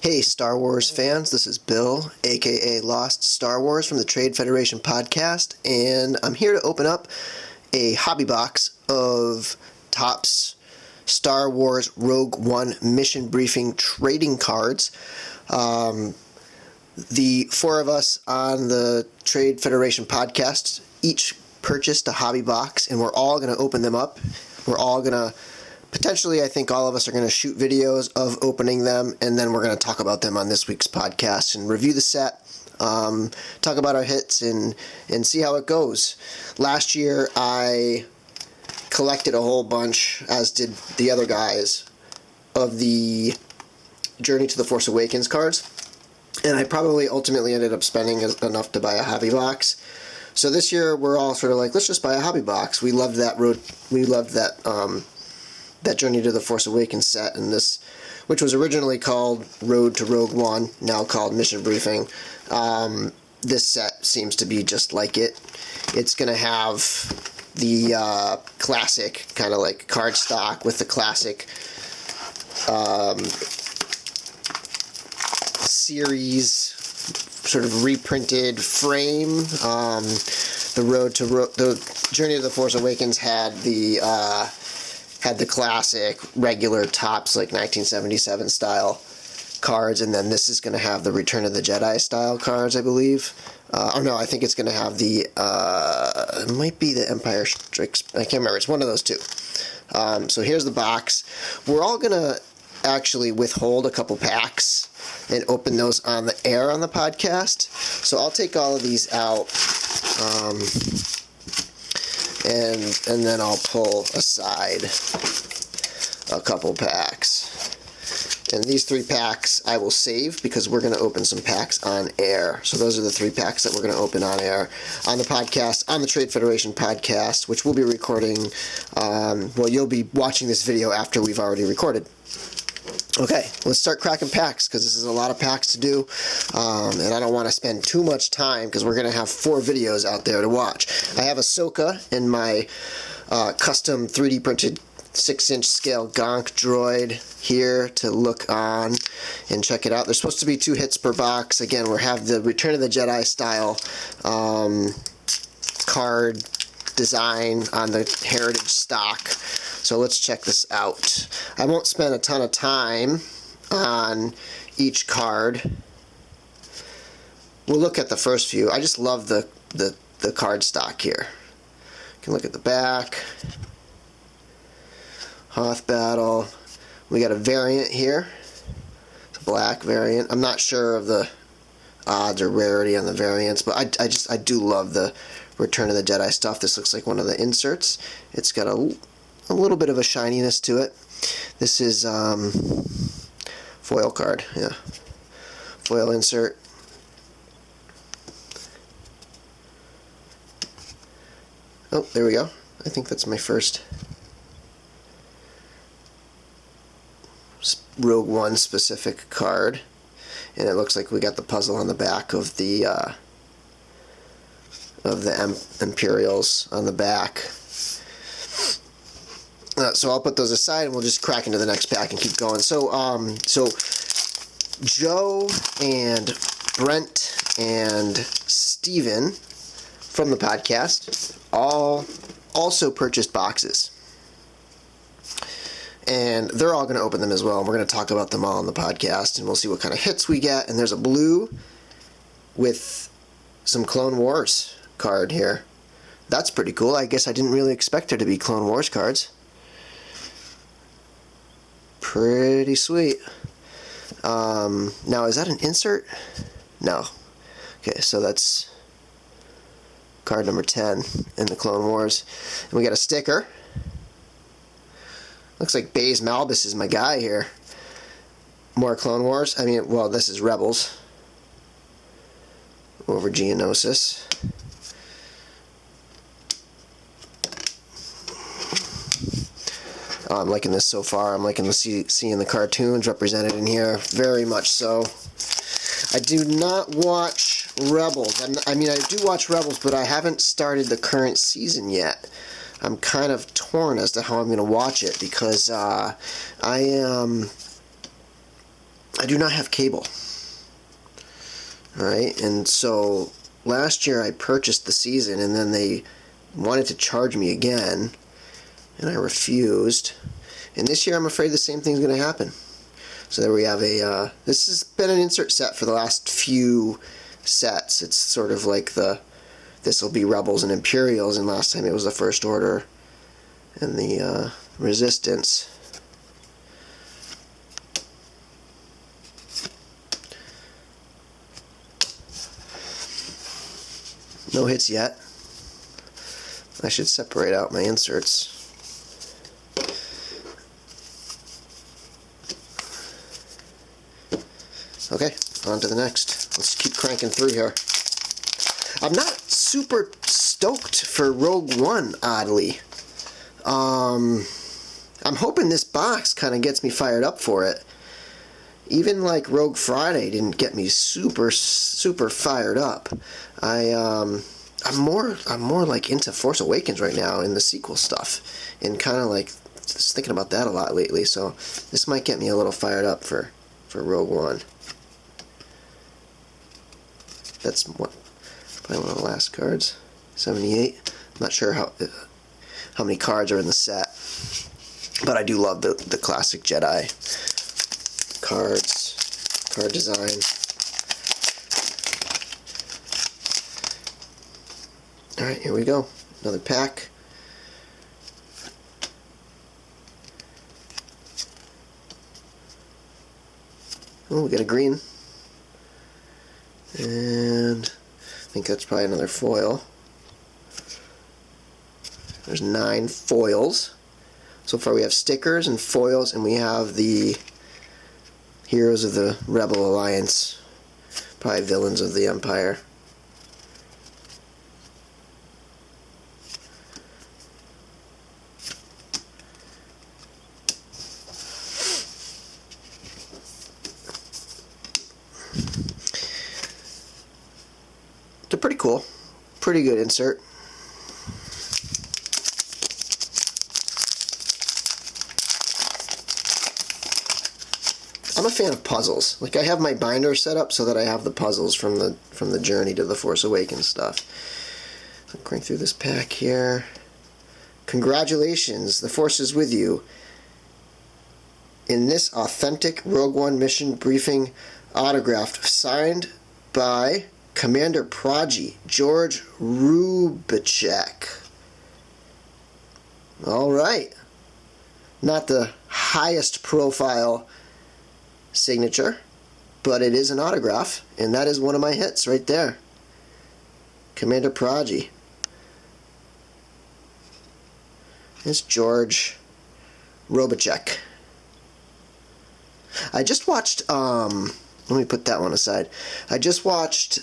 Hey Star Wars fans, this is Bill, aka Lost Star Wars from the Trade Federation podcast, and I'm here to open up a hobby box of Topps Star Wars Rogue One Mission Briefing trading cards. The four of us on the Trade Federation podcast each purchased a hobby box, and we're all going to open them up. We're all going to potentially, I think all of us are going to shoot videos of opening them, and then we're going to talk about them on this week's podcast and review the set, talk about our hits, and see how it goes. Last year, I collected a whole bunch, as did the other guys, of the Journey to the Force Awakens cards, and I probably ultimately ended up spending enough to buy a hobby box. So this year, we're all sort of like, let's just buy a hobby box. We loved that road. We loved that Journey to the Force Awakens set, and this, which was originally called Road to Rogue One, now called Mission Briefing. This set seems to be just like it. It's going to have the classic kind of like card stock with the classic series sort of reprinted frame. The Journey to the Force Awakens had the classic regular Topps like 1977 style cards, and then this is going to have the Return of the Jedi style cards, I believe. Or no, I think it's going to have the it might be the Empire Strikes. I can't remember. It's one of those two. So here's the box. We're all going to actually withhold a couple packs and open those on the air on the podcast. So I'll take all of these out. And then I'll pull aside a couple packs. And these 3 packs I will save because we're going to open some packs on air. So those are the 3 packs that we're going to open on air on the podcast, on the Trade Federation podcast, which we'll be recording. You'll be watching this video after we've already recorded. Okay, let's start cracking packs because this is a lot of packs to do, and I don't want to spend too much time because we're going to have 4 videos out there to watch. I have Ahsoka in my custom 3D printed 6-inch scale Gonk droid here to look on and check it out. There's supposed to be 2 hits per box. Again, we have the Return of the Jedi style card design on the Heritage stock. So let's check this out. I won't spend a ton of time on each card. We'll look at the first few. I just love the card stock here. You can look at the back. Hoth Battle. We got a variant here. It's a black variant. I'm not sure of the odds or rarity on the variants, but I do love the Return of the Jedi stuff. This looks like one of the inserts. It's got a little bit of a shininess to it. This is foil card, yeah. Foil insert. Oh, there we go. I think that's my first Rogue One specific card. And it looks like we got the puzzle on the back of the Imperials on the back. So I'll put those aside and we'll just crack into the next pack and keep going. So Joe and Brent and Steven from the podcast all also purchased boxes. And they're all going to open them as well. And we're going to talk about them all on the podcast and we'll see what kind of hits we get. And there's a blue with some Clone Wars card here. That's pretty cool. I guess I didn't really expect there to be Clone Wars cards. Pretty sweet. Now, is that an insert? No. Okay, so that's card number 10 in the Clone Wars. And we got a sticker. Looks like Baze Malbus is my guy here. More Clone Wars. This is Rebels. Over Geonosis. I'm liking this so far. I'm liking seeing the cartoons represented in here. Very much so. I do not watch Rebels. I do watch Rebels, but I haven't started the current season yet. I'm kind of torn as to how I'm going to watch it because I am I do not have cable. Alright, and so last year I purchased the season, and then they wanted to charge me again, and I refused. And this year I'm afraid the same thing's going to happen. So there we have a, this has been an insert set for the last few sets. It's sort of like this will be Rebels and Imperials, and last time it was the First Order and the Resistance. No hits yet. I should separate out my inserts. Okay, on to the next. Let's keep cranking through here. I'm not super stoked for Rogue One, oddly. I'm hoping this box kind of gets me fired up for it. Even like Rogue Friday didn't get me super fired up. I'm more like into Force Awakens right now in the sequel stuff, and kind of like just thinking about that a lot lately. So this might get me a little fired up for Rogue One. That's probably one of the last cards. 78. I'm not sure how many cards are in the set, but I do love the classic Jedi card design. Alright, here we go. Another pack. Oh, we got a green. And I think that's probably another foil. There's 9 foils. So far we have stickers and foils, and we have the Heroes of the Rebel Alliance. Probably Villains of the Empire. They're pretty cool. Pretty good insert. I'm a fan of puzzles. Like, I have my binder set up so that I have the puzzles from the Journey to the Force Awakens stuff. I'll crank through this pack here. Congratulations, the Force is with you. In this authentic Rogue One mission briefing autographed, signed by Commander Praji, George Rubicek. Alright. Not the highest profile signature, but it is an autograph, and that is one of my hits right there. Commander Praji. It's George Rubicek. I just watched, let me put that one aside. I just watched,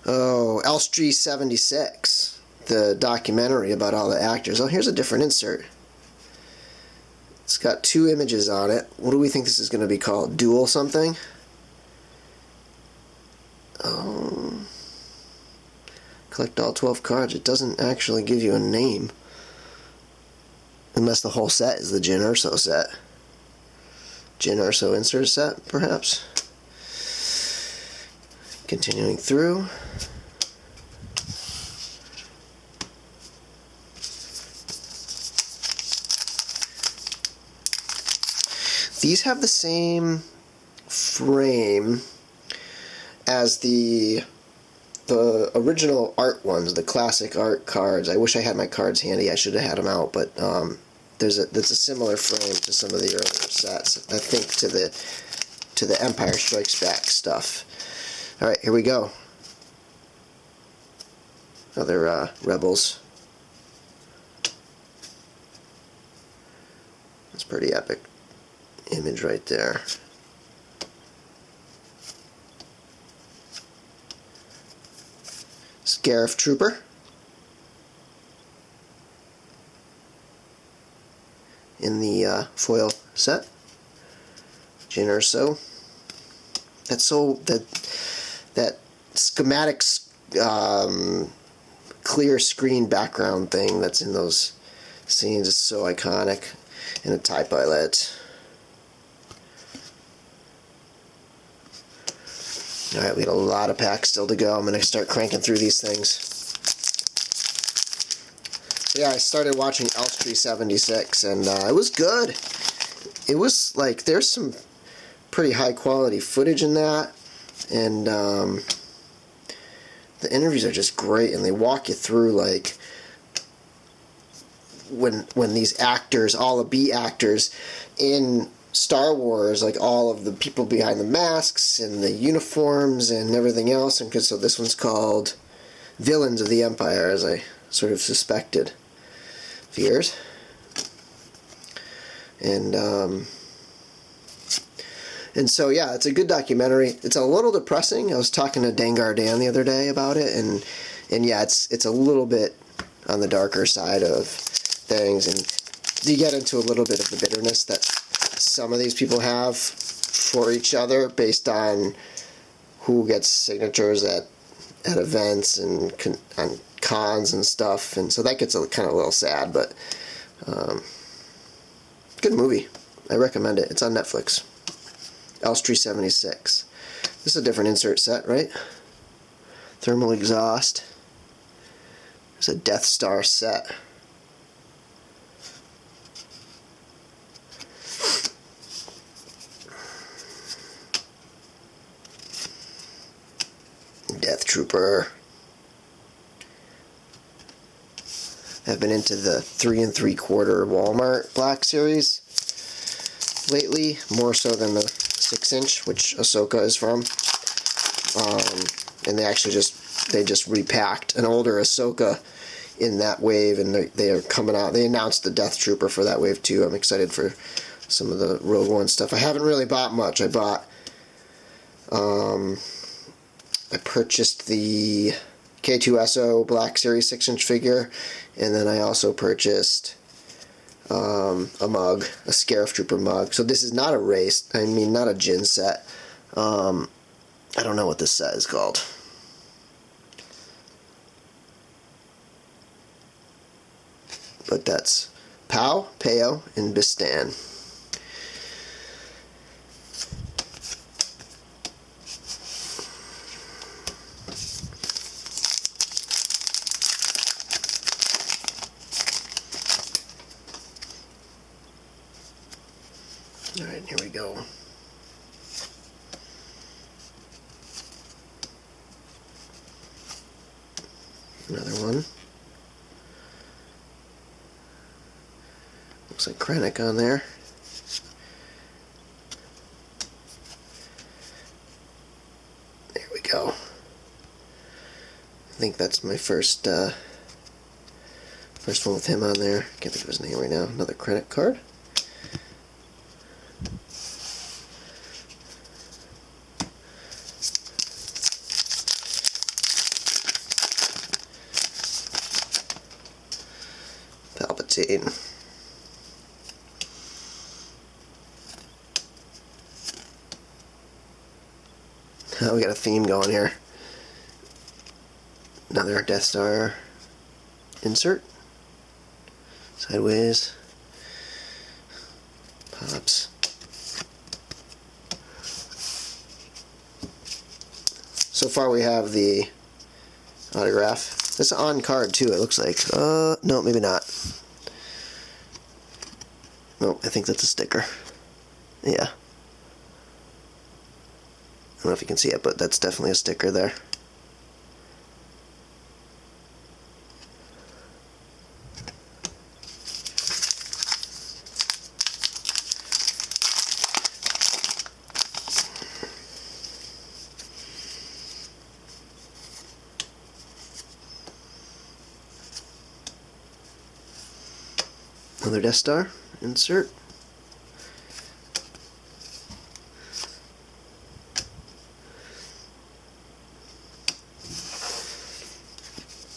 Elstree 76, the documentary about all the actors. Oh, here's a different insert. It's got 2 images on it. What do we think this is going to be called? Duel something? Collect all 12 cards. It doesn't actually give you a name. Unless the whole set is the Jyn Erso set. Jyn Erso insert set, perhaps. Continuing through. These have the same frame as the original art ones, the classic art cards. I wish I had my cards handy. I should have had them out, but there's a similar frame to some of the earlier sets. I think to the Empire Strikes Back stuff. All right, here we go. Other Rebels. That's pretty epic image right there. Scarif Trooper. In the foil set. Jyn Erso. That schematics clear screen background thing that's in those scenes is so iconic. And a TIE pilot. Alright, we got a lot of packs still to go. I'm going to start cranking through these things. Yeah, I started watching Elstree 76, and it was good. It was like, there's some pretty high quality footage in that, and the interviews are just great, and they walk you through like when these actors, all the B actors in Star Wars, like all of the people behind the masks and the uniforms and everything else, and so this one's called Villains of the Empire, as I sort of suspected for years. And so yeah, it's a good documentary. It's a little depressing. I was talking to Dengar Dan the other day about it, and yeah, it's a little bit on the darker side of things, and you get into a little bit of the bitterness that some of these people have for each other based on who gets signatures at events and on cons and stuff, and so that gets kind of a little sad, but good movie. I recommend it. It's on Netflix. Elstree 76. This is a different insert set, right? Thermal exhaust. It's a Death Star set. Death Trooper. I've been into the 3 3/4 Walmart Black Series lately, more so than the 6-inch, which Ahsoka is from. And they actually just repacked an older Ahsoka in that wave, and they are coming out. They announced the Death Trooper for that wave too. I'm excited for some of the Rogue One stuff. I haven't really bought much. I purchased the K2SO Black Series 6-inch figure, and then I also purchased a mug, a Scarif Trooper mug. So this is not a race, not a gin set. I don't know what this set is called. But that's Pao, Peo, and Bistan. Alright, here we go. Another one. Looks like Krennic on there. There we go. I think that's my first one with him on there. Can't think of his name right now. Another Krennic card. Palpatine. Oh, we got a theme going here. Another Death Star insert. Sideways. Pops. So far we have the autograph. It's on card too, it looks like. No, maybe not. No, I think that's a sticker. Yeah. I don't know if you can see it, but that's definitely a sticker there. Another Death Star insert.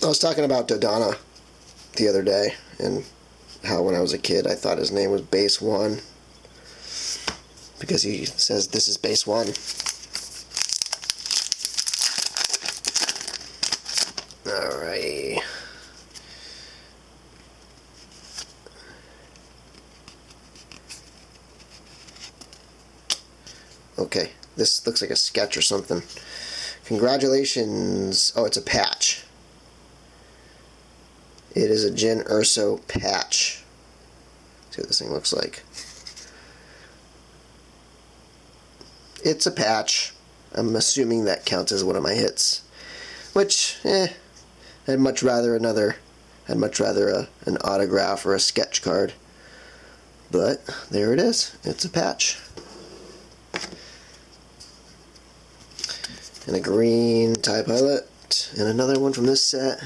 I was talking about Dodonna the other day, and how when I was a kid I thought his name was Base One, because he says this is Base One. Alright. Okay, This looks like a sketch or something. Congratulations. Oh, it's a patch. It is a Jyn Erso patch. Let's see what this thing looks like. It's a patch. I'm assuming that counts as one of my hits. Which, I'd much rather an autograph or a sketch card. But there it is. It's a patch. And a green TIE Pilot. And another one from this set.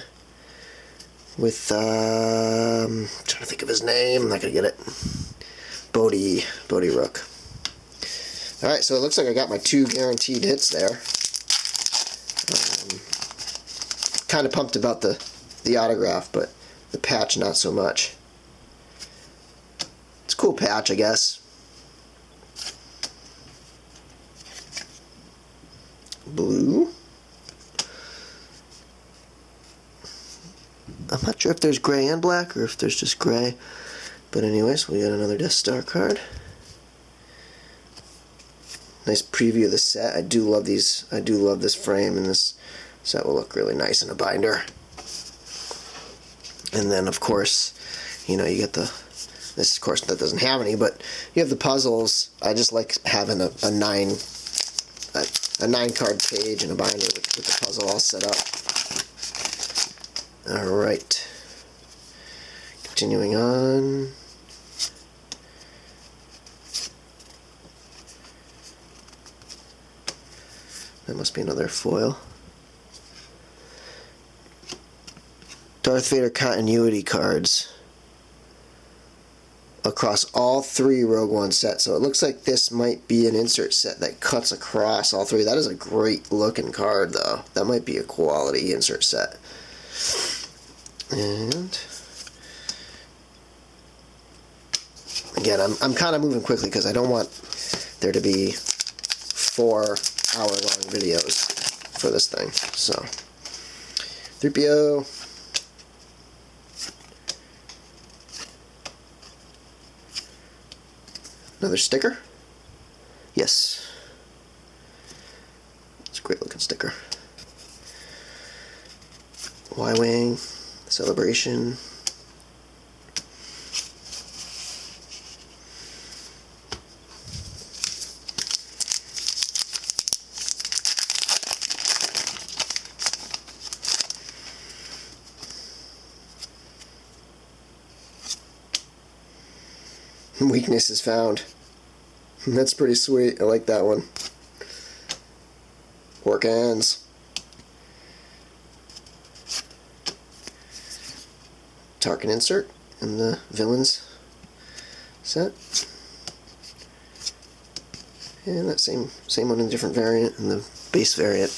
With, I'm trying to think of his name. I'm not going to get it. Bodhi Rook. Alright, so it looks like I got my 2 guaranteed hits there. Kind of pumped about the autograph, but the patch not so much. It's a cool patch, I guess. Blue. I'm not sure if there's gray and black or if there's just gray. But anyways, we got another Death Star card. Nice preview of the set. I do love these. I do love this frame, and this set will look really nice in a binder. And then, of course, you know, you get the... This, of course, that doesn't have any, but you have the puzzles. I just like having a 9-card page in a binder with the puzzle all set up. Alright. Continuing on. That must be another foil. Darth Vader continuity cards across all 3 Rogue One sets. So it looks like this might be an insert set that cuts across all 3. That is a great looking card, though. That might be a quality insert set. And again, I'm kind of moving quickly because I don't want there to be 4-hour-long videos for this thing. So 3PO. Another sticker? Yes. It's a great looking sticker. Y-Wing, Celebration. Weakness is found. That's pretty sweet. I like that one. Orcans. Tarkin insert in the villains set. And that same one in a different variant in the base variant.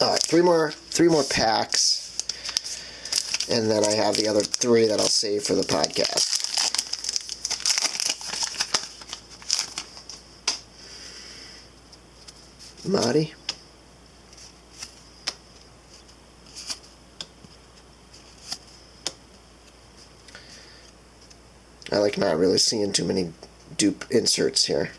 Alright, three more packs. And then I have the other 3 that I'll save for the podcast. Mahdi. I like not really seeing too many dupe inserts here.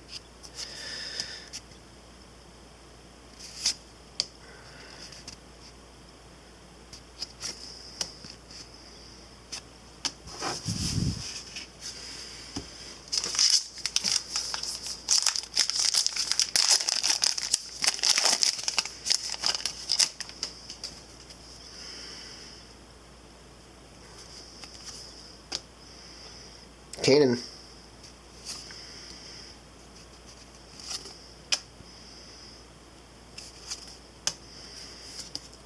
Kanan.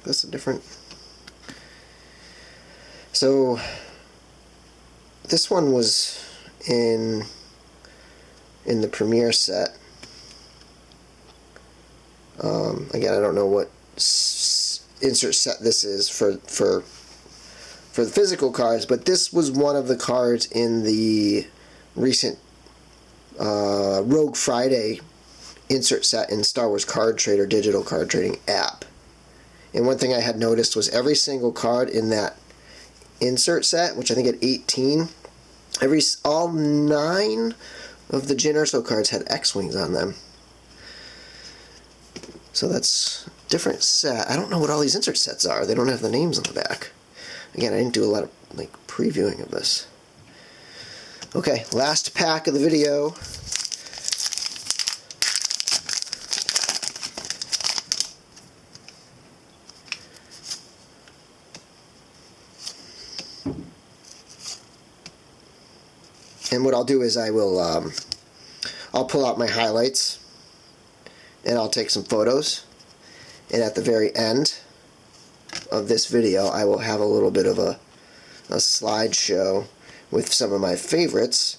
That's a different. So this one was in the premiere set. Again, I don't know what insert set this is for the physical cards, but this was one of the cards in the recent Rogue Friday insert set in Star Wars Card Trader digital card trading app. And one thing I had noticed was every single card in that insert set, which I think at 18, all 9 of the Jyn Erso cards had X-Wings on them. So that's a different set. I don't know what all these insert sets are. They don't have the names on the back. Again, I didn't do a lot of previewing of this. Okay, last pack of the video. And what I'll do is I'll pull out my highlights and I'll take some photos, and at the very end of this video I will have a little bit of a slideshow with some of my favorites.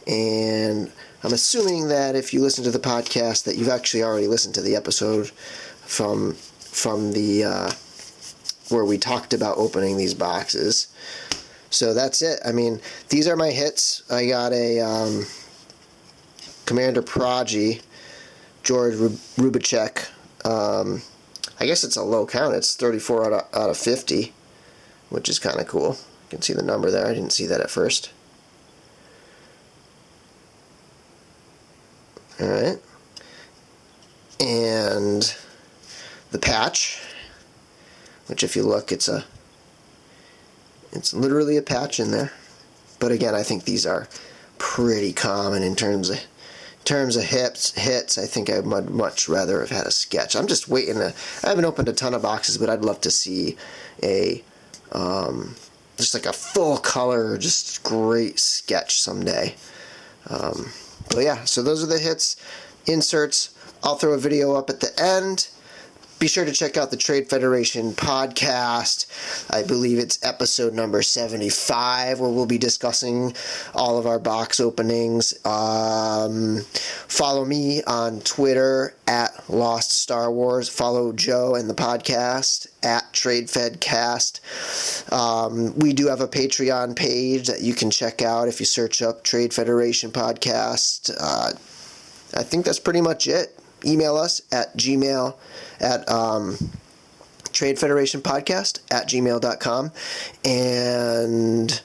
And I'm assuming that if you listen to the podcast that you've actually already listened to the episode from the where we talked about opening these boxes. So that's it. I mean, these are my hits. I got a Commander Prodigy, George Rubicek. I guess it's a low count. It's 34 out of 50, which is kind of cool. You can see the number there. I didn't see that at first. Alright. And the patch, which if you look, it's literally a patch in there. But again, I think these are pretty common in terms of hits. I think I'd much rather have had a sketch. I'm just waiting I haven't opened a ton of boxes, but I'd love to see a just like a full color, just great sketch someday. But yeah, so those are the hits, inserts. I'll throw a video up at the end. Be sure to check out the Trade Federation podcast. I believe it's episode number 75, where we'll be discussing all of our box openings. Follow me on Twitter at Lost Star Wars. Follow Joe and the podcast at TradeFedCast. We do have a Patreon page that you can check out if you search up Trade Federation podcast. I think that's pretty much it. Email us at Gmail at Trade Federation Podcast at gmail.com. And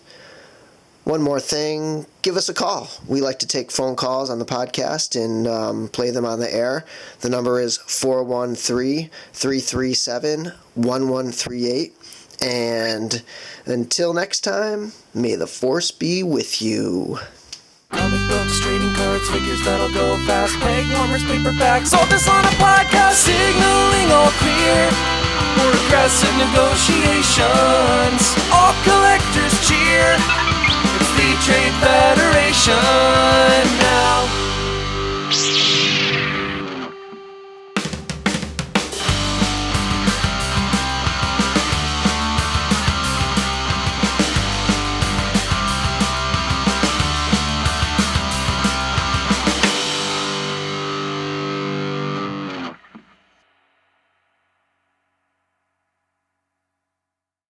one more thing, give us a call. We like to take phone calls on the podcast and play them on the air. The number is 413-337-1138. And until next time, may the Force be with you. Comic books, trading cards, figures that'll go fast. Peg warmers, paperbacks, all this on a podcast. Signaling all clear for aggressive negotiations. All collectors cheer. It's the Trade Federation.